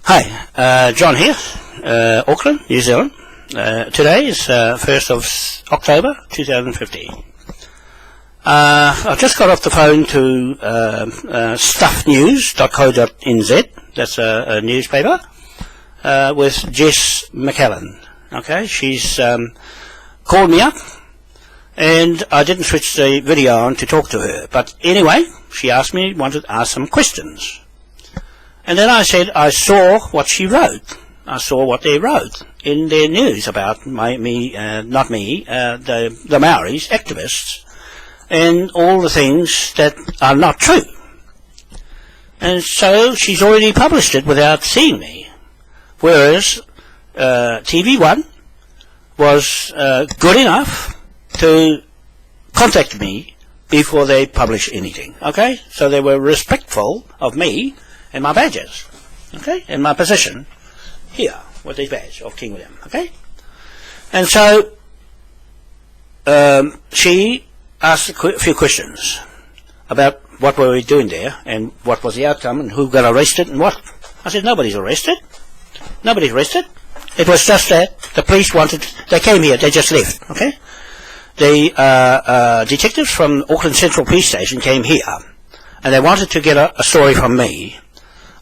Hi, John here, Auckland, New Zealand. Today is 1st of October 2015. I've just got off the phone to StuffNews.co.nz, that's a newspaper, with JESS MCALLEN. Okay, she's called me up, and I didn't switch the video on to talk to her. But anyway, she asked me, wanted to ask some questions. And then I said I saw what she wrote. I saw what they wrote in their news about the Maoris, activists, and all the things that are not true. And so she's already published it without seeing me. Whereas TV1 was good enough to contact me before they publish anything. Okay? So they were respectful of me and my badges, okay, and my position here with this badge of King William, okay. And so she asked a few questions about what were we doing there and what was the outcome and who got arrested and what. I said nobody's arrested. Nobody's arrested. It was just that the police wanted. They came here. They just left. Okay. The detectives from Auckland Central Police Station came here, and they wanted to get a story from me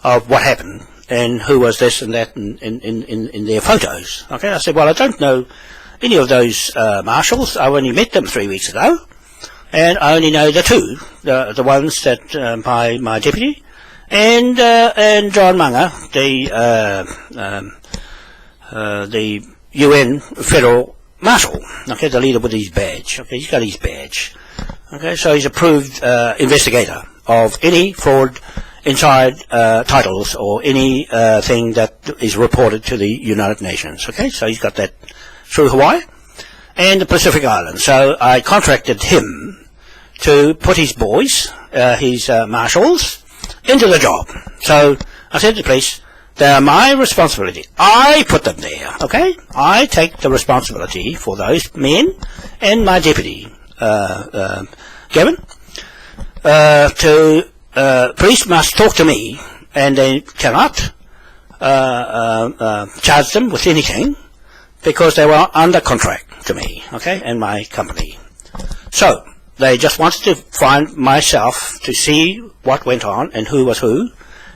of what happened and who was this and that in their photos. Okay, I said, well, I don't know any of those marshals. I only met them 3 weeks ago, and I only know the two, the ones that my deputy and John Manga, the UN Federal Marshal. Okay, the leader with his badge. Okay, he's got his badge. Okay, so he's approved investigator of any fraud inside titles or any thing that is reported to the United Nations. Okay, so he's got that through Hawaii and the Pacific Islands. So I contracted him to put his boys, his marshals, into the job. So I said to the police, they are my responsibility. I put them there. Okay, I take the responsibility for those men and my deputy, Gavin, police must talk to me, and they cannot charge them with anything because they were under contract to me, okay, and my company. So they just wanted to find myself to see what went on and who was who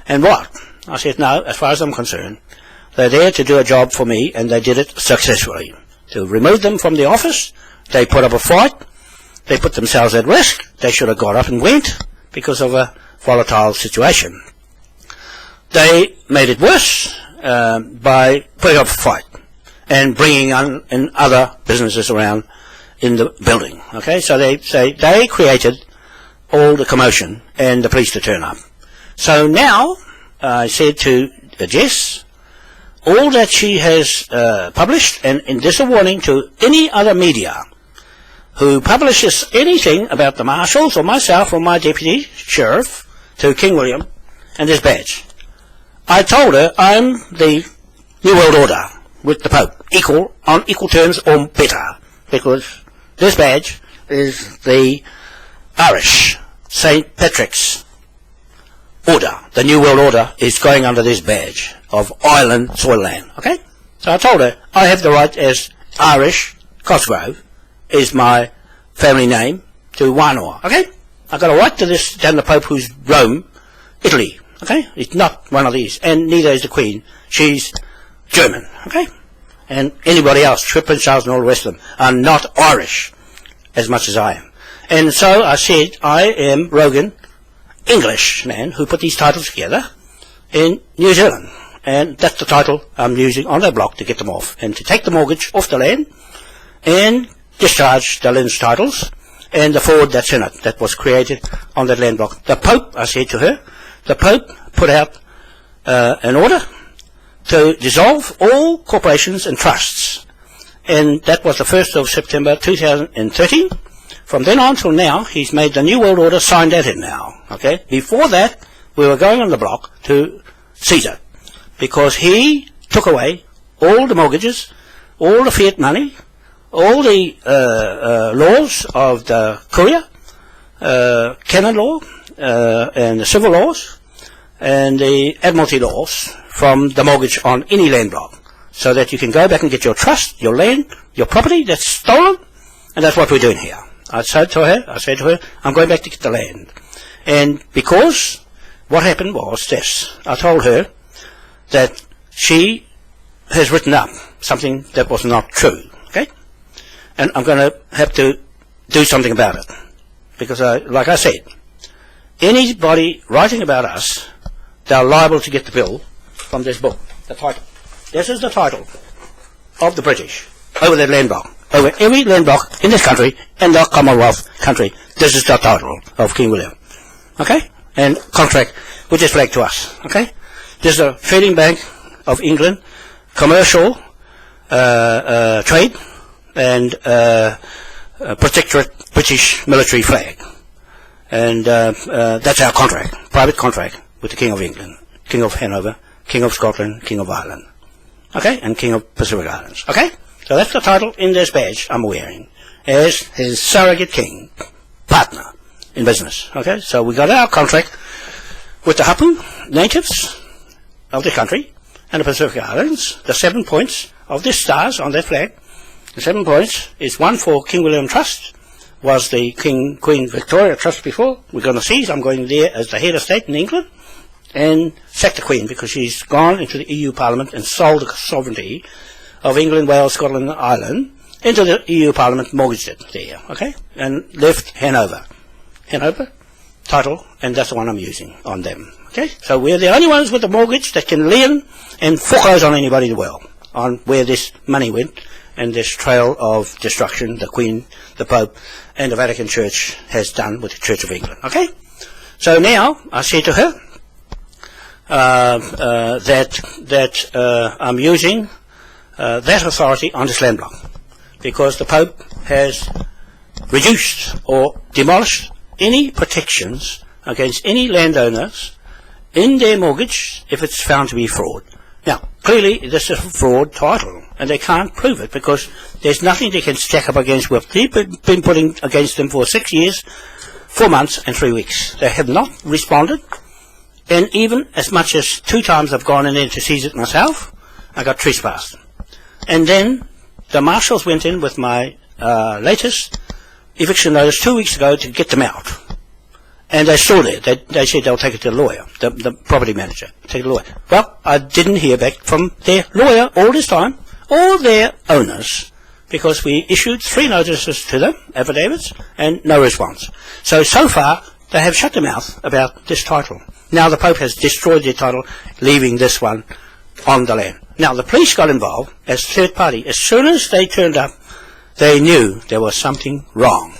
and what. I said, no, as far as I'm concerned, they're there to do a job for me, and they did it successfully. To remove them from the office, they put up a fight, they put themselves at risk, they should have got up and went because of a volatile situation. They made it worse by putting up a fight and bringing on in other businesses around in the building. Okay, so they created all the commotion and the police to turn up. So now I said to Jess, all that she has published, and this is a warning to any other media who publishes anything about the marshals or myself or my deputy sheriff to King William and this badge. I told her I'm the New World Order with the Pope, on equal terms or better, because this badge is the Irish St. Patrick's Order. The New World Order is going under this badge of island soil land. Okay? So I told her I have the right as Irish Cosgrove is my family name to Wanoa. Okay? I've got a right to this than the Pope who's Rome, Italy. Okay? It's not one of these. And neither is the Queen. She's German. Okay? And anybody else, Prince Charles and all the rest of them, are not Irish as much as I am. And so I said, I am Rogan, Englishman, who put these titles together in New Zealand. And that's the title I'm using on that block to get them off. And to take the mortgage off the land and discharge the LINZ titles and the fraud that's in it that was created on that land block. The Pope, I said to her, the Pope put out an order to dissolve all corporations and trusts. And that was the 1st of September 2013. From then on till now, he's made the New World Order, signed that in now. Okay? Before that, we were going on the block to seize it, because he took away all the mortgages, all the fiat money, all the laws of the Courier, canon law, and the civil laws, and the Admiralty laws from the mortgage on any land block, so that you can go back and get your trust, your land, your property that's stolen, and that's what we're doing here. I said to her, I'm going back to get the land. And because what happened was this, I told her that she has written up something that was not true, okay? And I'm going to have to do something about it. Because, like I said, anybody writing about us, they're liable to get the bill from this book, the title. This is the title of the British over their land block. Over every land block in this country and the Commonwealth country. This is the title of King William. Okay? And contract which is flagged to us. Okay? This is a Trading Bank of England, commercial trade, and protectorate British military flag. And that's our contract, private contract with the King of England, King of Hanover, King of Scotland, King of Ireland. Okay? And King of Pacific Islands. Okay? So that's the title in this badge I'm wearing, as his surrogate king, partner in business. Okay? So we got our contract with the HAPU natives of the country and the Pacific Islands. The 7 points of the stars on that flag, the 7 points is one for King William Trust, was the Queen Victoria Trust before. We're going to see, I'm going there as the head of state in England, and sack the Queen because she's gone into the EU Parliament and sold the sovereignty of England, Wales, Scotland and Ireland into the EU Parliament, mortgaged it there, okay, and left Hanover. Hanover title, and that's the one I'm using on them, okay. So we're the only ones with the mortgage that can lend and foreclose on anybody in the world on where this money went and this trail of destruction the Queen, the Pope and the Vatican Church has done with the Church of England, okay. So now I say to her that I'm using that authority on this land block, because the Pope has reduced or demolished any protections against any landowners in their mortgage if it's found to be fraud. Now, clearly this is a fraud title, and they can't prove it because there's nothing they can stack up against what they've been putting against them for 6 years, 4 months and 3 weeks. They have not responded, and even as much as 2 times I've gone in there to seize it myself, I got trespassed. And then the Marshals went in with my latest eviction notice 2 weeks ago to get them out. And they're still there. They said they'll take it to the lawyer, the property manager, take it to the lawyer. Well, I didn't hear back from their lawyer all this time, or their owners, because we issued 3 notices to them, affidavits, and no response. So far, they have shut their mouth about this title. Now the Pope has destroyed their title, leaving this one on the land. Now the police got involved as third party. As soon as they turned up, they knew there was something wrong,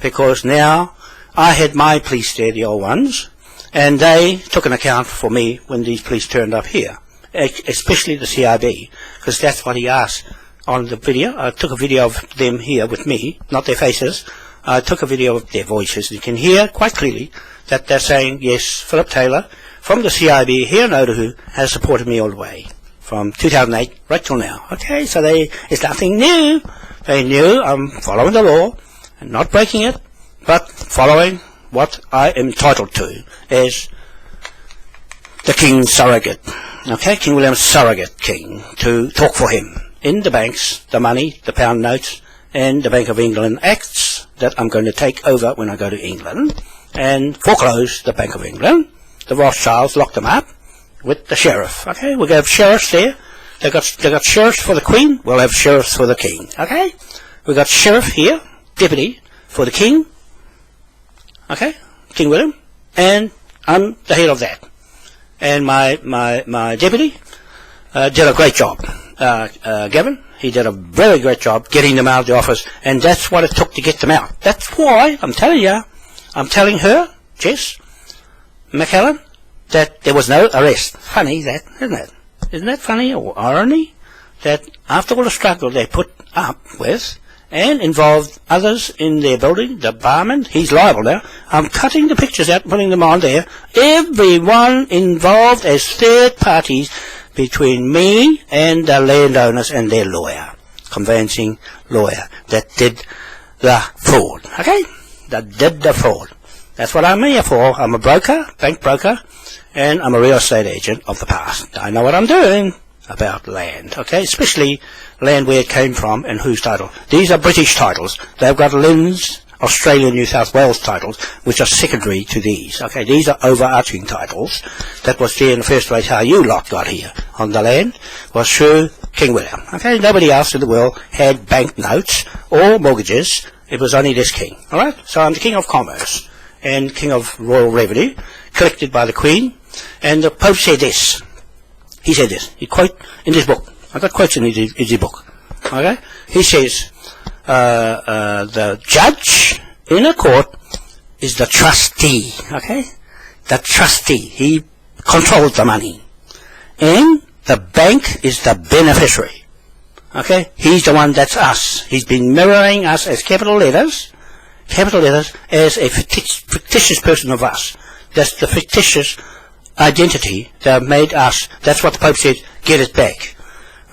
because now I had my police there, the old ones, and they took an account for me when these police turned up here, especially the CIB, because that's what he asked on the video. I took a video of them here with me, not their faces. I took a video of their voices. You can hear quite clearly that they're saying, yes, Phillip Taylor from the CIB here in Otahu has supported me all the way from 2008 right till now. Okay, so it's nothing new. They knew I'm following the law and not breaking it, but following what I am entitled to as the King's surrogate. Okay, King William's surrogate king, to talk for him in the banks, the money, the pound notes, and the Bank of England acts that I'm going to take over when I go to England and foreclose the Bank of England. The Rothschilds locked them up with the sheriff. Okay, we're going to have sheriffs there. They got sheriffs for the Queen. We'll have sheriffs for the King. Okay, we got sheriff here, deputy for the King. Okay, King William, and I'm the head of that. And my deputy did a great job. Gavin, he did a very great job getting them out of the office, and that's what it took to get them out. That's why I'm telling you, I'm telling her, JESS MCALLEN, that there was no arrest. Funny that, isn't it? Isn't that funny or irony? That after all the struggle they put up with and involved others in their building, the barman, he's liable now. I'm cutting the pictures out and putting them on there. Everyone involved as third parties between me and the landowners and their lawyer, conveyancing lawyer, that did the fraud. Okay? That did the fraud. That's what I'm here for. I'm a broker, bank broker, and I'm a real estate agent of the past. I know what I'm doing about land, okay? Especially land where it came from and whose title. These are British titles. They've got LINZ, Australian, New South Wales titles, which are secondary to these, okay? These are overarching titles. That was there in the first place how you lot got here on the land, was through King William, okay? Nobody else in the world had bank notes or mortgages. It was only this king, alright? So I'm the king of commerce and king of royal revenue, collected by the Queen. And the Pope said this. He said this. He quote in this book. I got quotes in his book. Okay? He says, the judge in a court is the trustee. Okay? The trustee. He controls the money. And the bank is the beneficiary. Okay? He's the one that's us. He's been mirroring us as capital letters, as a fictitious person of us. That's the fictitious identity that made us. That's what the Pope said, get it back.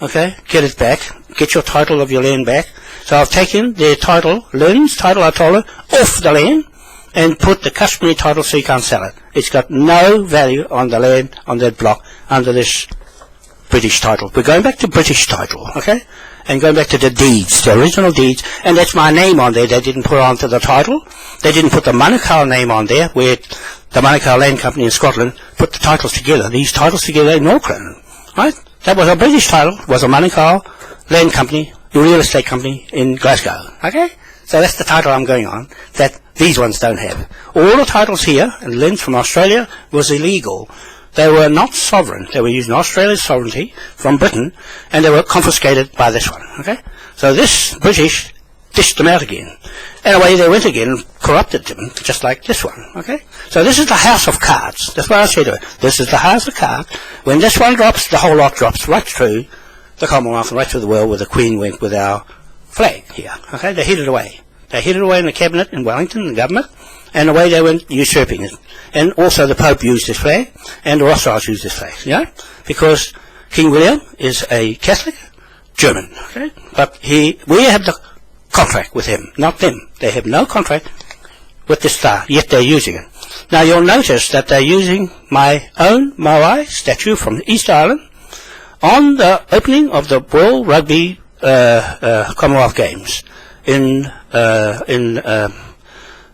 Okay? Get it back. Get your title of your land back. So I've taken their title, LINZ title, I told her, off the land and put the customary title so you can't sell it. It's got no value on the land, on that block, under this British title. We're going back to British title, okay? And going back to the deeds, the original deeds, and that's my name on there. They didn't put onto the title. They didn't put the Manukau name on there, where the Manukau Land Company in Scotland put the titles together, these titles together in Auckland, right? That was a British title, was a Manukau Land Company, a real estate company in Glasgow, okay? So that's the title I'm going on, that these ones don't have. All the titles here, and LINZ from Australia, was illegal. They were not sovereign. They were using Australia's sovereignty from Britain, and they were confiscated by this one, okay? So this British dished them out again. And away they went again and corrupted them, just like this one, okay? So this is the house of cards. That's what I said to her. This is the house of cards. When this one drops, the whole lot drops right through the Commonwealth and right through the world where the Queen went with our flag here, okay? They hid it away. They hid it away in the cabinet in Wellington, the government, and away they went usurping it. And also the Pope used this flag, and the Rothschilds used this flag, you know? Because King William is a Catholic German, okay? But we have the contract with him, not them. They have no contract with the star, yet they're using it. Now you'll notice that they're using my own Moai statue from East Island on the opening of the World Rugby Commonwealth Games in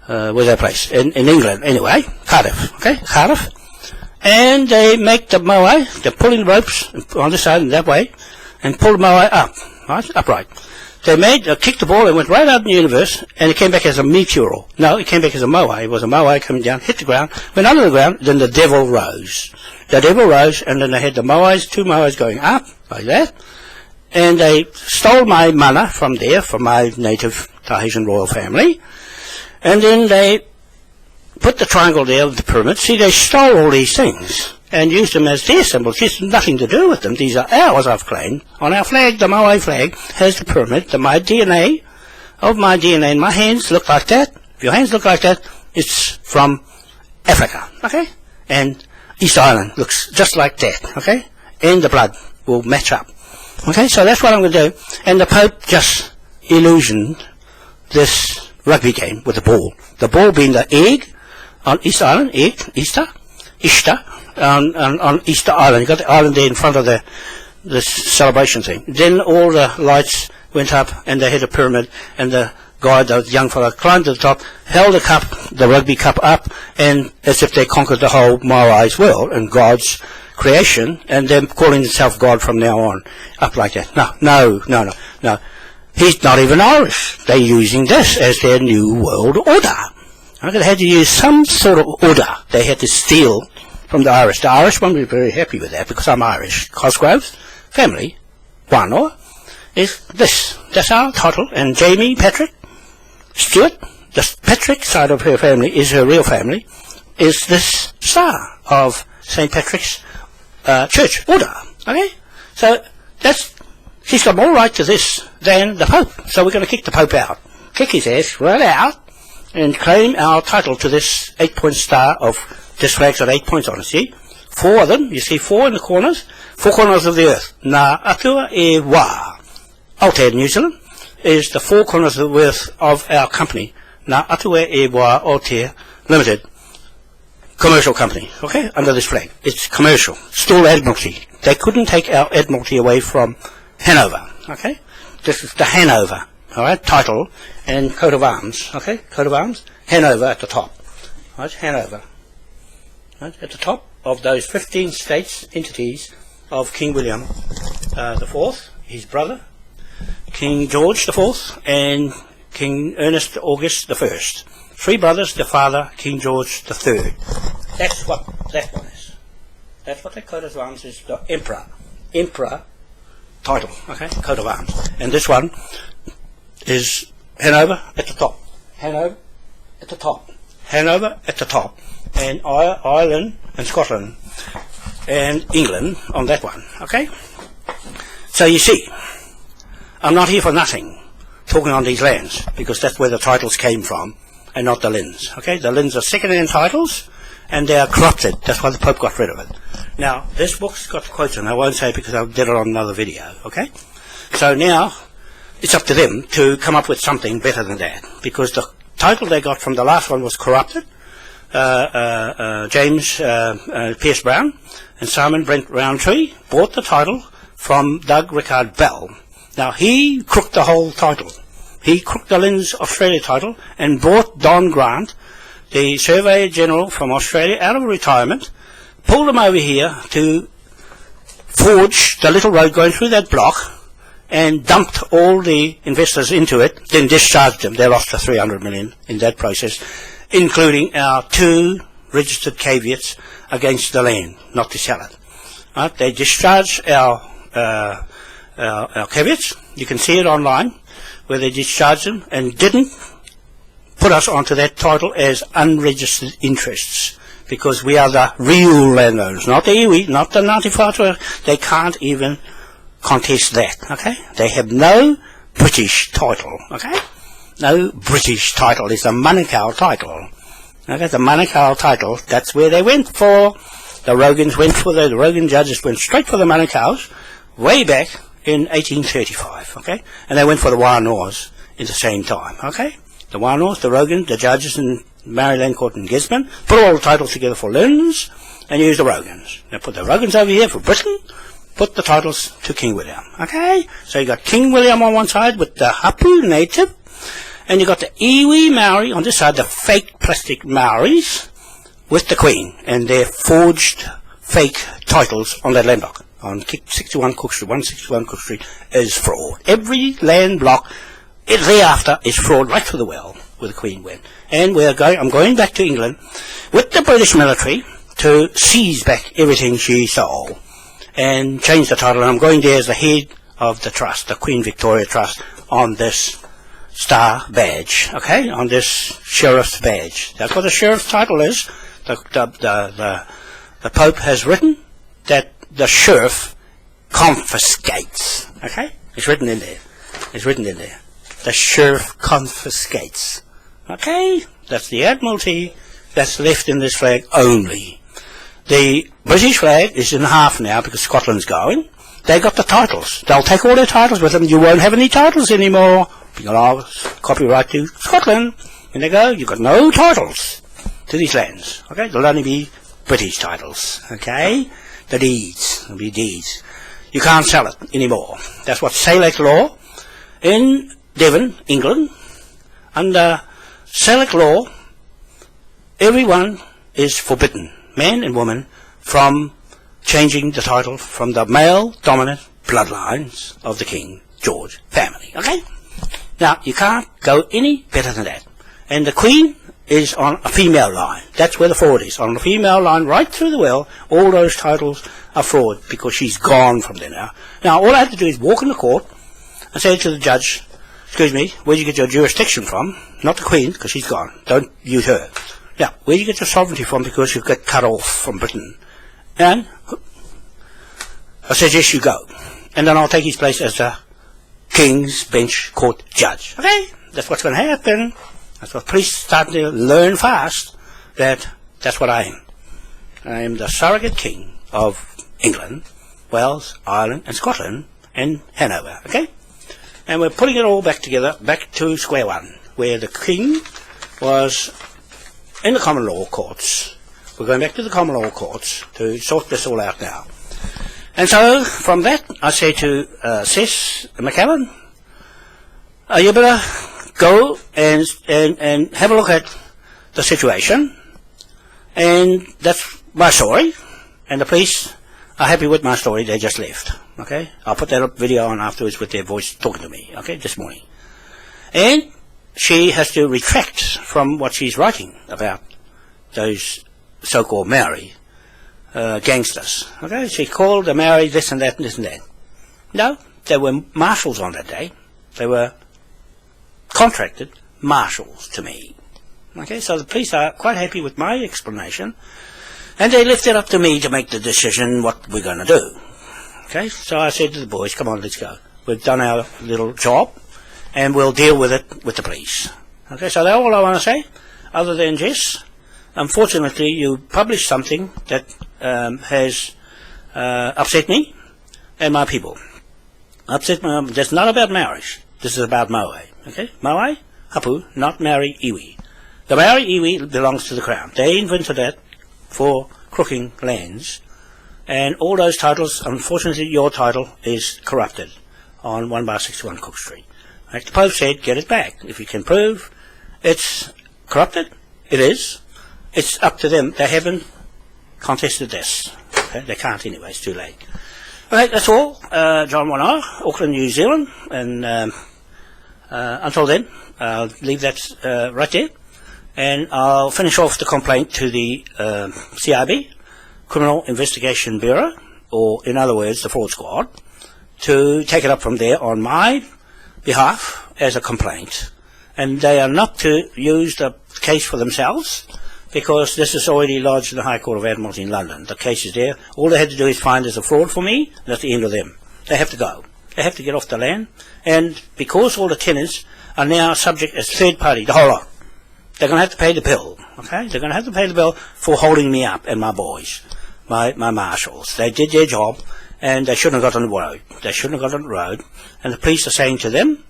where's that place? In England, anyway. Cardiff, okay? Cardiff. And they make the Moai, they're pulling the ropes on this side and that way, and pull the Moai up, right? Upright. They kicked the ball and went right out in the universe, and it came back as a meteor. No, it came back as a Moai. It was a Moai coming down, hit the ground, went under the ground, then the devil rose. The devil rose, and then they had the Moais, two Moais going up, like that, and they stole my mana from there, from my native Tahitian royal family, and then they put the triangle there with the pyramid. See, they stole all these things and used them as their symbols. This has nothing to do with them. These are ours, I've claimed. On our flag, the Moai flag has the pyramid. My DNA, and my hands look like that. If your hands look like that, it's from Africa, okay? And East Island looks just like that, okay? And the blood will match up. Okay, so that's what I'm going to do. And the Pope just illusioned this rugby game with the ball. The ball being the egg on East Island, Easter, on Easter Island. You got the island there in front of the celebration thing. Then all the lights went up and they had a pyramid, and the guy, the young fellow, climbed to the top, held the cup, the rugby cup up, and as if they conquered the whole Moai's world and God's creation, and them calling himself God from now on, up like that. No. He's not even Irish. They're using this as their new world order. Okay, they had to use some sort of order. They had to steal from the Irish. The Irish won't be very happy with that because I'm Irish. Cosgrove's family, Wanoa, is this. That's our title. And Jamie Patrick Stewart, the Patrick side of her family is her real family, is this star of St. Patrick's church order. Okay? So she's got more right to this than the Pope. So we're going to kick the Pope out. Kick his ass right out and claim our title to this 8-point star of this flag's got 8 points on it, see? 4 of them, you see 4 in the corners, 4 corners of the earth. Ngā atua e wā. Aotearoa, New Zealand, is the 4 corners of the earth of our company. Ngā atua e wā Aotearoa Limited, commercial company, okay, under this flag. It's commercial, still Admiralty. They couldn't take our Admiralty away from Hanover, okay? This is the Hanover, all right, title and coat of arms, okay, coat of arms, Hanover at the top, all right, Hanover, right, at the top of those 15 states, entities of King William the Fourth, his brother, King George the Fourth, and King Ernest August the First. 3 brothers, the father, King George the Third. That's what that one is. That's what that coat of arms is, the Emperor title, okay, coat of arms. And this one is Hanover at the top. Hanover at the top. Hanover at the top. And Ireland and Scotland and England on that one, okay? So you see, I'm not here for nothing talking on these lands, because that's where the titles came from and not the LINZ, okay? The LINZ are second-hand titles and they are corrupted. That's why the Pope got rid of it. Now, this book's got quotes in. I won't say it because I did it on another video, okay? So now, it's up to them to come up with something better than that, because the title they got from the last one was corrupted. James Pierce Brown and Simon Brent Roundtree bought the title from Doug Rickard Bell. Now, he crooked the whole title. He crooked the LINZ Australia title and bought Don Grant, the Surveyor General from Australia, out of retirement, pulled him over here to forge the little road going through that block, and dumped all the investors into it, then discharged them. They lost the 300 million in that process, including our 2 registered caveats against the land, not to sell it. Right? They discharged our caveats. You can see it online, where they discharged them and didn't put us onto that title as unregistered interests, because we are the real landowners, not the iwi, not the 95. They can't even contest that, okay? They have no British title, okay? No British title. It's a Manukau title. Okay, the Manukau title, that's where they went for. The Rogans went for the Rogan judges went straight for the Manukaus way back in 1835, okay? And they went for the Wanoas in the same time, okay? The Wanoas, the Rogan, the judges in Maryland Court and Gisborne put all the titles together for LINZ and used the Rogans. They put the Rogans over here for Britain, put the titles to King William, okay? So you got King William on one side with the HAPU native, and you got the iwi Maori on this side, the fake plastic Maoris, with the Queen, and their forged fake titles on that land block. On 61 Cook Street, 161 Cook Street is fraud. Every land block thereafter is fraud right through the well where the Queen went. And I'm going back to England with the British military to seize back everything she stole and change the title. And I'm going there as the head of the trust, the Queen Victoria Trust, on this star badge, okay, on this sheriff's badge. That's what the sheriff's title is. The Pope has written that the sheriff confiscates, okay? It's written in there. It's written in there. The sheriff confiscates, okay? That's the Admiralty that's left in this flag only. The British flag is in half now because Scotland's going. They got the titles. They'll take all their titles with them. You won't have any titles anymore. You'll copyright to Scotland. And they go, you've got no titles to these lands. Okay? There'll only be British titles. Okay? The deeds. There'll be deeds. You can't sell it anymore. That's what Select law in Devon, England. Under Select law, everyone is forbidden, man and woman, from changing the title from the male dominant bloodlines of the King George family. Okay? Now, you can't go any better than that. And the Queen is on a female line. That's where the fraud is. On the female line, right through the well, all those titles are fraud because she's gone from there now. Now, all I have to do is walk in the court and say to the judge, excuse me, where'd you get your jurisdiction from? Not the Queen, because she's gone. Don't use her. Now, where'd you get your sovereignty from because you've got cut off from Britain? And I said, yes, you go. And then I'll take his place as the King's Bench Court Judge. Okay? That's what's going to happen. That's what police starting to learn fast, that's what I am. I am the surrogate king of England, Wales, Ireland, and Scotland, and Hanover. Okay? And we're putting it all back together, back to square one, where the king was in the common law courts. We're going back to the common law courts to sort this all out now. And so, from that, I say to JESS MCALLEN, you better go and have a look at the situation, and that's my story, and the police are happy with my story. They just left. Okay, I'll put that video on afterwards with their voice talking to me, okay, this morning. And she has to retract from what she's writing about those so-called Maori gangsters. Okay, she called the Maori this and that and this and that. No, they were marshals on that day. They were contracted marshals to me. Okay, so the police are quite happy with my explanation, and they left it up to me to make the decision what we're going to do. Okay, so I said to the boys, come on, let's go. We've done our little job, and we'll deal with it with the police. Okay, so that's all I want to say, other than JESS. Unfortunately, you published something that has upset me and my people. Upset me. That's not about Maoris. This is about Moai. Okay, Moai, HAPU, not Maori iwi. The Maori iwi belongs to the Crown. They invented that for crooking lands, and all those titles. Unfortunately, your title is corrupted on 1/61 Cook Street. Like the Pope said, get it back. If you can prove it's corrupted, it is. It's up to them. They haven't contested this. Okay? They can't anyway. It's too late. Okay, that's all. John Wanoa, Auckland, New Zealand. And until then, I'll leave that right there. And I'll finish off the complaint to the CIB Criminal Investigation Bureau, or in other words, the Fraud Squad, to take it up from there on my behalf as a complaint. And they are not to use the case for themselves, because this is already lodged in the High Court of Admiralty in London. The case is there. All they had to do is find there's a fraud for me, and that's the end of them. They have to go. They have to get off the land. And because all the tenants are now subject as third party, the whole lot, they're going to have to pay the bill. Okay? They're going to have to pay the bill for holding me up and my boys, my marshals. They did their job, and they shouldn't have got on the road. They shouldn't have got on the road. And the police are saying to them,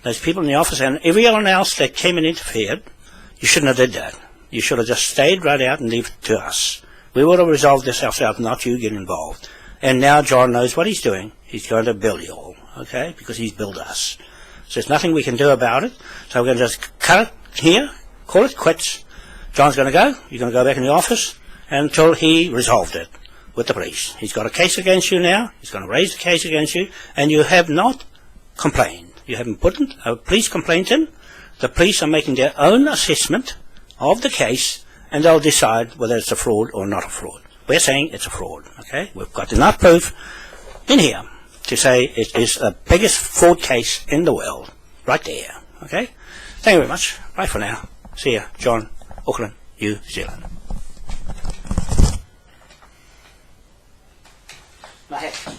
those people in the office and everyone else that came and interfered, you shouldn't have did that. You should have just stayed right out and left it to us. We would have resolved this ourselves, not you get involved. And now John knows what he's doing. He's going to bill you all, okay, because he's billed us. So there's nothing we can do about it. So we're going to just cut it here, call it quits. John's going to go. You're going to go back in the office until he resolved it with the police. He's got a case against you now. He's going to raise the case against you, and you have not complained. You haven't put a police complaint in. The police are making their own assessment of the case, and they'll decide whether it's a fraud or not a fraud. We're saying it's a fraud, okay? We've got enough proof in here to say it is the biggest fraud case in the world, right there, okay? Thank you very much. Bye for now. See ya. John, Auckland, New Zealand. My hat.